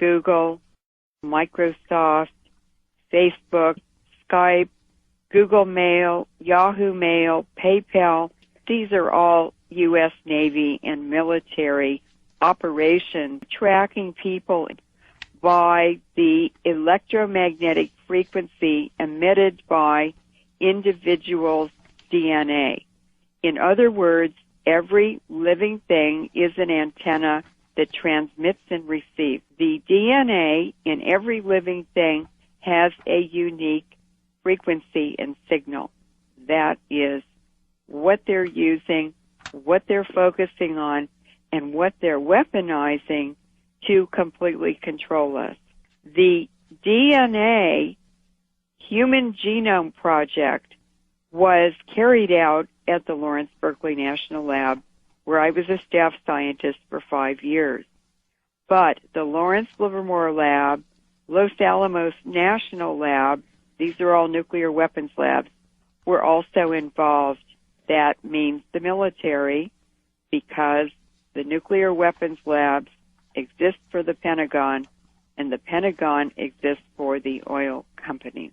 Google, Microsoft, Facebook, Skype, Google Mail, Yahoo Mail, PayPal. These are all U.S. Navy and military operations tracking people by the electromagnetic frequency emitted by individuals' DNA. In other words, every living thing is an antenna that transmits and receives. The DNA in every living thing has a unique frequency and signal. That is what they're using, what they're focusing on, and what they're weaponizing to completely control us. The DNA Human Genome Project was carried out at the Lawrence Berkeley National Lab, where I was a staff scientist for 5 years. But the Lawrence Livermore Lab, Los Alamos National Lab, these are all nuclear weapons labs, were also involved. That means the military, because the nuclear weapons labs exist for the Pentagon, and the Pentagon exists for the oil companies.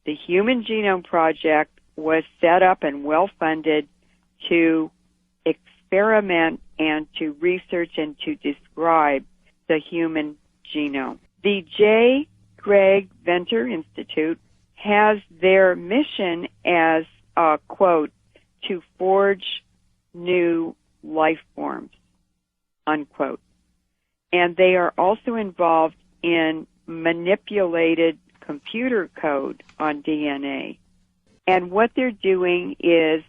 The Human Genome Project was set up and well-funded to experiment and to research and to describe the human genome. The J. Craig Venter Institute has their mission as, quote, to forge new life forms, unquote. And they are also involved in manipulated computer code on DNA. And what they're doing is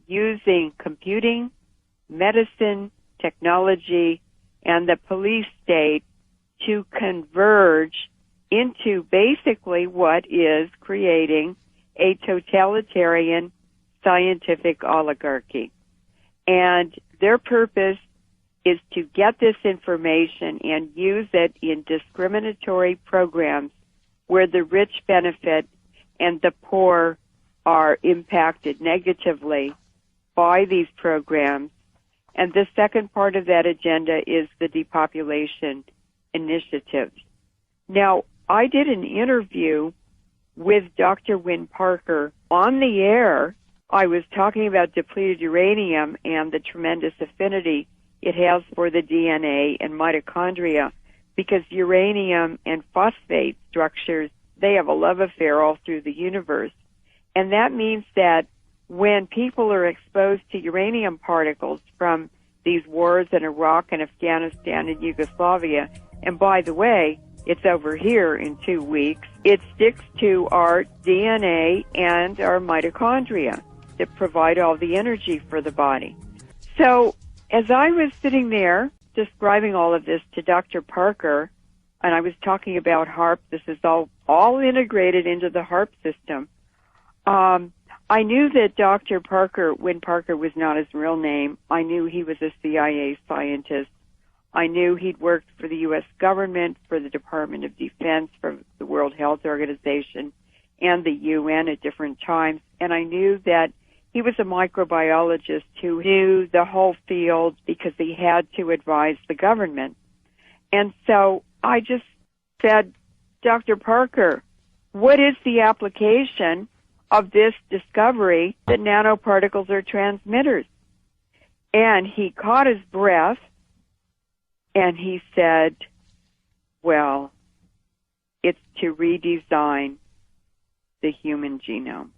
using computing, medicine, technology, and the police state to converge into basically what is creating a totalitarian scientific oligarchy. And their purpose is to get this information and use it in discriminatory programs where the rich benefit and the poor are impacted negatively by these programs. And the second part of that agenda is the depopulation initiatives. Now, I did an interview with Dr. Win Parker on the air. I was talking about depleted uranium and the tremendous affinity it has for the DNA and mitochondria, because uranium and phosphate structures, they have a love affair all through the universe. And that means that when people are exposed to uranium particles from these wars in Iraq and Afghanistan and Yugoslavia, and by the way, it's over here in 2 weeks, it sticks to our DNA and our mitochondria that provide all the energy for the body. So as I was sitting there describing all of this to Dr. Parker, and I was talking about HAARP, this is all integrated into the HAARP system, I knew that Dr. Parker, Win Parker, was not his real name. I knew he was a CIA scientist. I knew he'd worked for the U.S. government, for the Department of Defense, for the World Health Organization, and the UN at different times. And I knew that he was a microbiologist who knew the whole field because he had to advise the government. And so I just said, Dr. Parker, what is the application of this discovery that nanoparticles are transmitters? And he caught his breath and he said, well, it's to redesign the human genome.